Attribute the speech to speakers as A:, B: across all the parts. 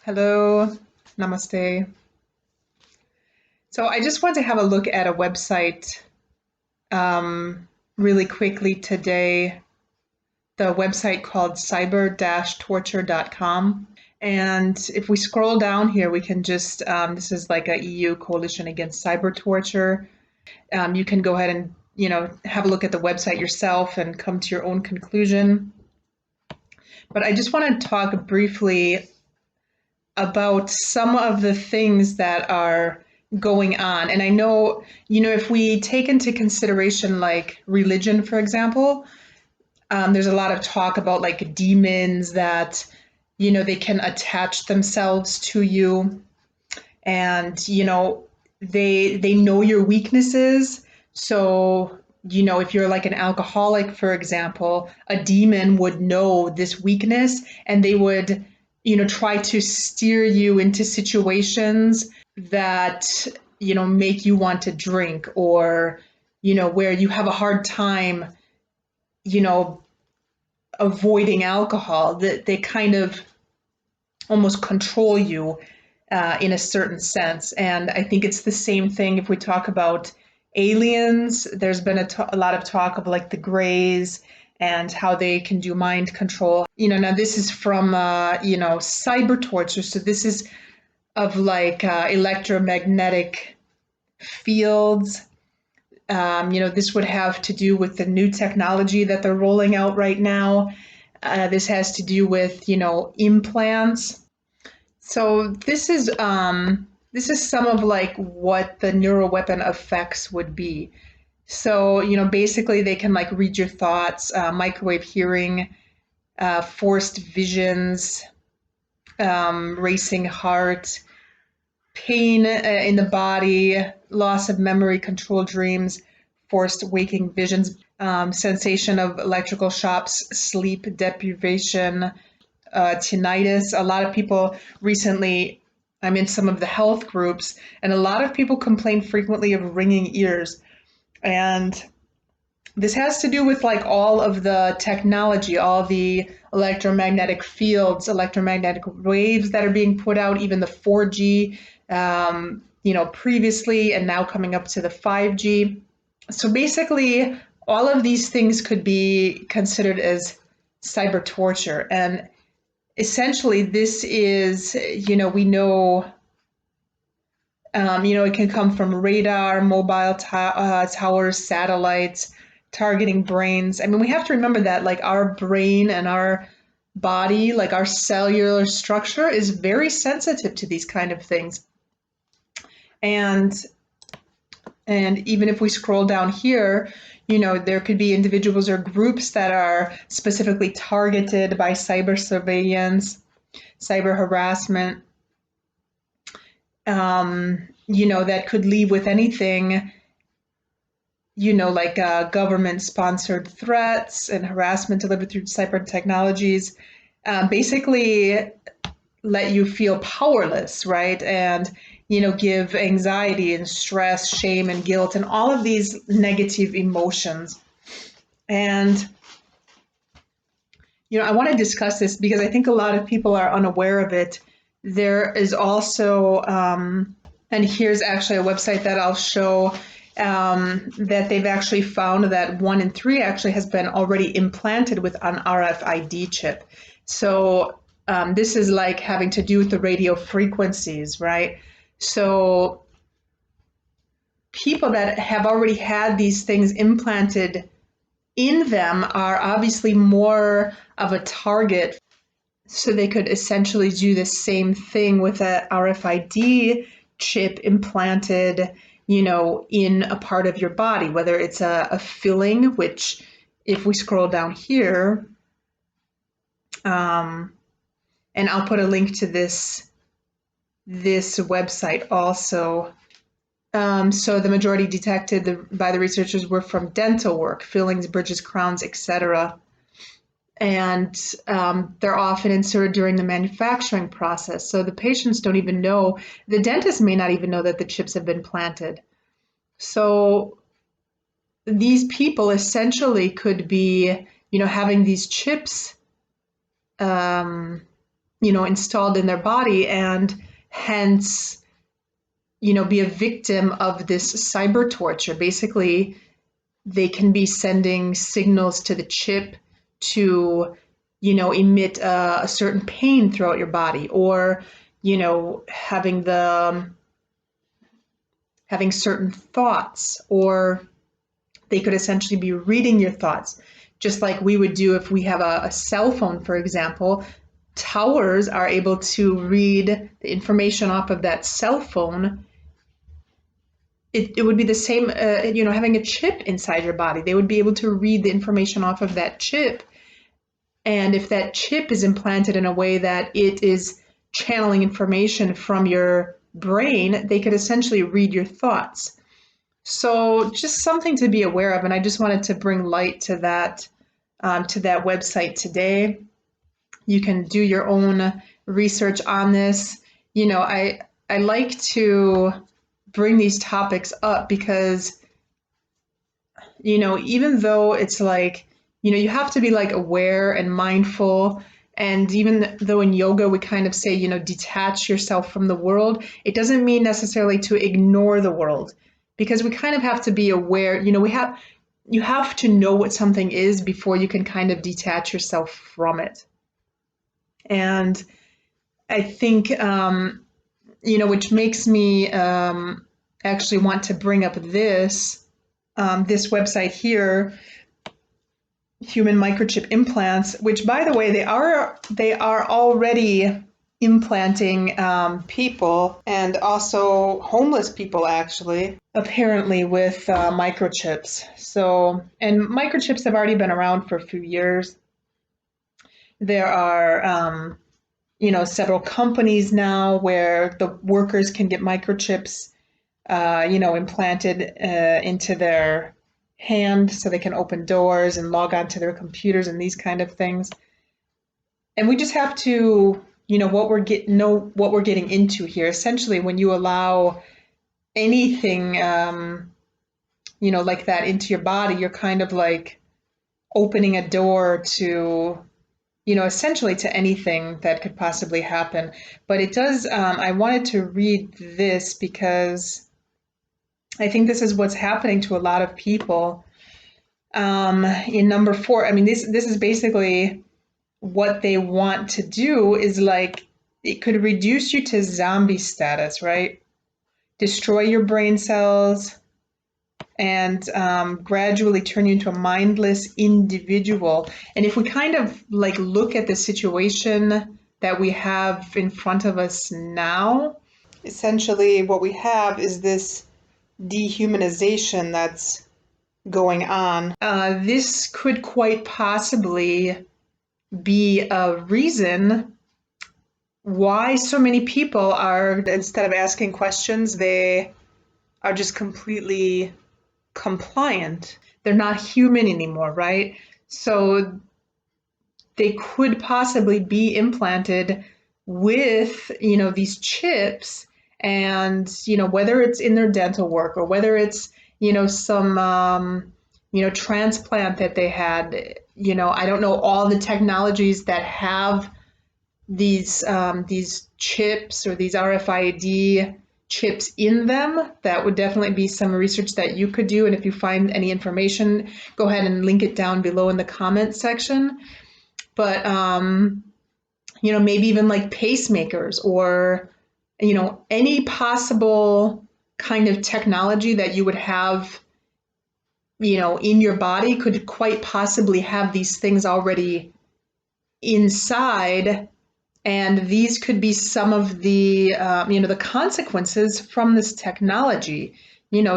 A: Hello, namaste. So I just want to have a look at a website really quickly today. The website called cyber-torture.com. And if we scroll down here, we can just, this is like a EU coalition against cyber torture. You can go ahead and, have a look at the website yourself and come to your own conclusion. But I just want to talk briefly about some of the things that are going on. And I know, if we take into consideration like religion, for example, there's a lot of talk about like demons that, they can attach themselves to you and, they know your weaknesses. So, if you're like an alcoholic, for example, a demon would know this weakness and they would try to steer you into situations that, make you want to drink or, where you have a hard time, you know, avoiding alcohol, that they kind of almost control you in a certain sense. And I think it's the same thing if we talk about aliens. There's been a lot of talk of like the Greys and how they can do mind control. Now this is from, cyber torture. So this is of like electromagnetic fields. This would have to do with the new technology that they're rolling out right now. This has to do with, implants. So this is some of like what the neuroweapon effects would be. So, basically they can like read your thoughts, microwave hearing, forced visions, racing heart, pain in the body, loss of memory, control dreams, forced waking visions, sensation of electrical shocks, sleep deprivation, tinnitus. A lot of people recently, I'm in some of the health groups, and a lot of people complain frequently of ringing ears. And this has to do with like all of the technology, all the electromagnetic fields, electromagnetic waves that are being put out, even the 4G, previously and now coming up to the 5G. So basically, all of these things could be considered as cyber torture. And essentially, this is, we know, it can come from radar, mobile towers, satellites, targeting brains. I mean, we have to remember that like our brain and our body, like our cellular structure is very sensitive to these kind of things. And even if we scroll down here, there could be individuals or groups that are specifically targeted by cyber surveillance, cyber harassment, that could lead with anything, like government-sponsored threats and harassment delivered through cyber technologies, basically let you feel powerless, right? And, give anxiety and stress, shame and guilt, and all of these negative emotions. And, I want to discuss this because I think a lot of people are unaware of it. There is also, and here's actually a website that I'll show, that they've actually found that 1 in 3 actually has been already implanted with an RFID chip. So this is like having to do with the radio frequencies, right? So people that have already had these things implanted in them are obviously more of a target. So they could essentially do the same thing with a RFID chip implanted, in a part of your body, whether it's a filling, which if we scroll down here, and I'll put a link to this website also. So the majority detected by the researchers were from dental work, fillings, bridges, crowns, etc. And they're often inserted during the manufacturing process. So the patients don't even know, the dentist may not even know that the chips have been planted. So these people essentially could be, having these chips installed in their body, and hence, be a victim of this cyber torture. Basically, they can be sending signals to the chip to, emit a certain pain throughout your body, or, having certain thoughts, or they could essentially be reading your thoughts, just like we would do if we have a cell phone, for example. Towers are able to read the information off of that cell phone. It would be the same, having a chip inside your body. They would be able to read the information off of that chip. And if that chip is implanted in a way that it is channeling information from your brain, they could essentially read your thoughts. So just something to be aware of. And I just wanted to bring light to that website today. You can do your own research on this. I like to bring these topics up because, even though it's like, you have to be like aware and mindful. And even though in yoga we kind of say, detach yourself from the world, it doesn't mean necessarily to ignore the world, because we kind of have to be aware. You have to know what something is before you can kind of detach yourself from it. And I think, which makes me actually want to bring up this website here, human microchip implants, which, by the way, they are already implanting people, and also homeless people, actually, apparently, with microchips. So, and microchips have already been around for a few years. There are several companies now where the workers can get microchips implanted into their hand, so they can open doors and log on to their computers and these kind of things. And we just have to know what we're getting into here. Essentially, when you allow anything like that into your body, you're kind of like opening a door to essentially to anything that could possibly happen. But it does, I wanted to read this because I think this is what's happening to a lot of people. In number 4, I mean, this is basically what they want to do is like, it could reduce you to zombie status, right? Destroy your brain cells and gradually turn you into a mindless individual. And if we kind of like look at the situation that we have in front of us now, essentially what we have is this dehumanization that's going on. This could quite possibly be a reason why so many people are, instead of asking questions, they are just completely compliant. They're not human anymore, right? So they could possibly be implanted with, these chips, and, whether it's in their dental work or whether it's, some, transplant that they had, I don't know all the technologies that have these chips or these RFID chips in them. That would definitely be some research that you could do. And if you find any information, go ahead and link it down below in the comment section. But, maybe even like pacemakers or, any possible kind of technology that you would have, in your body could quite possibly have these things already inside. And these could be some of the, the consequences from this technology,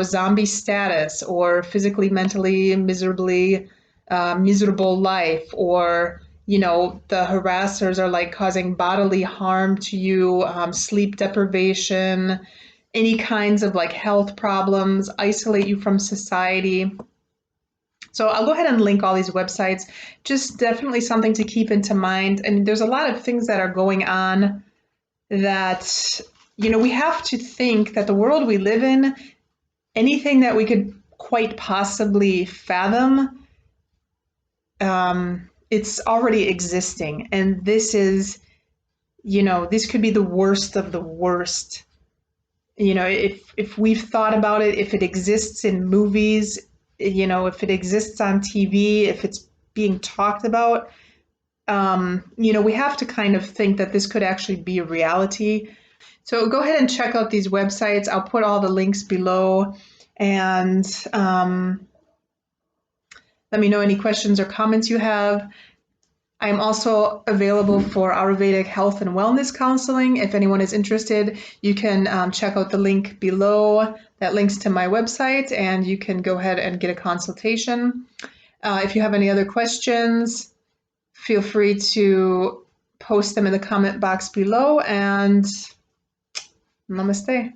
A: zombie status, or physically, mentally, miserable life, or, the harassers are like causing bodily harm to you, sleep deprivation, any kinds of like health problems, isolate you from society. So I'll go ahead and link all these websites. Just definitely something to keep into mind. And there's a lot of things that are going on that, we have to think that the world we live in, anything that we could quite possibly fathom, it's already existing. And this is, This could be the worst of the worst. If we've thought about it, if it exists in movies, if it exists on TV, if it's being talked about, we have to kind of think that this could actually be a reality. So go ahead and check out these websites. I'll put all the links below, and let me know any questions or comments you have. I am also available for Ayurvedic health and wellness counseling. If anyone is interested, you can check out the link below. That links to my website, and you can go ahead and get a consultation. If you have any other questions, feel free to post them in the comment box below, and namaste.